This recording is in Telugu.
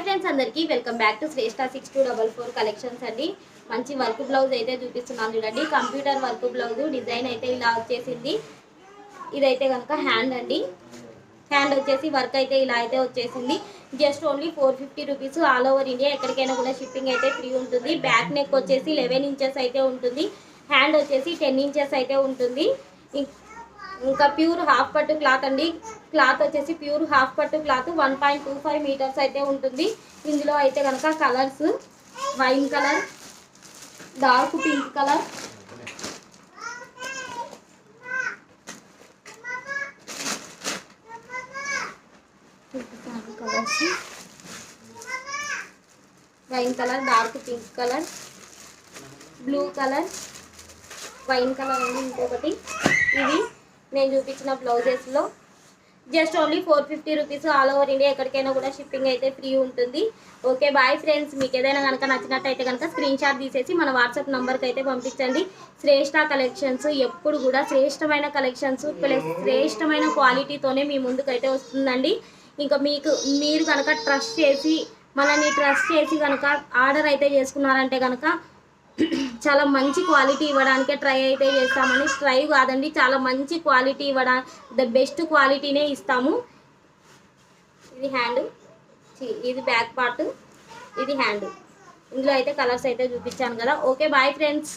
ఫ్రెండ్స్ అందరికీ welcome back to Shreshta 6244 collections అండి. మంచి వర్క్ బ్లౌజ్ అయితే చూపిస్తున్నాను చూడండి. కంప్యూటర్ వర్క్ బ్లౌజ్ డిజైన్ అయితే ఇలా వచ్చేసింది. ఇదైతే కనుక హ్యాండ్ అండి. హ్యాండ్ వచ్చేసి వర్క్ అయితే ఇలా అయితే వచ్చేసింది. Just only 450 rupees. All over India ఎక్కడికైనా కూడా షిప్పింగ్ అయితే ఫ్రీ ఉంటుంది. బ్యాక్ నెక్ వచ్చేసి 11 ఇంచెస్ అయితే ఉంటుంది. హ్యాండ్ వచ్చేసి 10 ఇంచెస్ అయితే ఉంటుంది. ఇంకా ప్యూర్ హాఫ్ పట్టు క్లాత్ అండి. క్లాత్ వచ్చేసి ప్యూర్ హాఫ్ పట్టు క్లాత్ 1.25 మీటర్స్ అయితే ఉంటుంది. ఇందులో అయితే కనుక colours wine colour, dark pink colour, colours wine colour, dark pink colour, blue colour, wine colour అండి. ఇంకొకటి ఇవి నేను చూపించిన బ్లౌజెస్లో just only 450 rupees. All over India ఎక్కడికైనా కూడా షిప్పింగ్ అయితే ఫ్రీ ఉంటుంది. Okay bye friends. మీకు ఏదైనా కనుక నచ్చినట్టయితే కనుక స్క్రీన్ షాట్ తీసేసి మన వాట్సాప్ నెంబర్కి అయితే పంపించండి. శ్రేష్ఠ కలెక్షన్స్ ఎప్పుడు కూడా శ్రేష్టమైన కలెక్షన్స్ ప్లస్ శ్రేష్టమైన క్వాలిటీతోనే మీ ముందుకైతే వస్తుందండి. ఇంకా మీరు కనుక ట్రస్ట్ చేసి కనుక ఆర్డర్ అయితే చేసుకున్నారంటే కనుక చాలా మంచి క్వాలిటీ ఇవ్వడానికే ట్రై అయితే చేస్తామని. ట్రై కాదండి, చాలా మంచి క్వాలిటీ ద బెస్ట్ క్వాలిటీనే ఇస్తాము. ఇది హ్యాండ్, ఇది బ్యాక్ పార్ట్, ఇది హ్యాండ్. ఇందులో అయితే కలర్స్ అయితే చూపించాను కదా. Okay bye friends.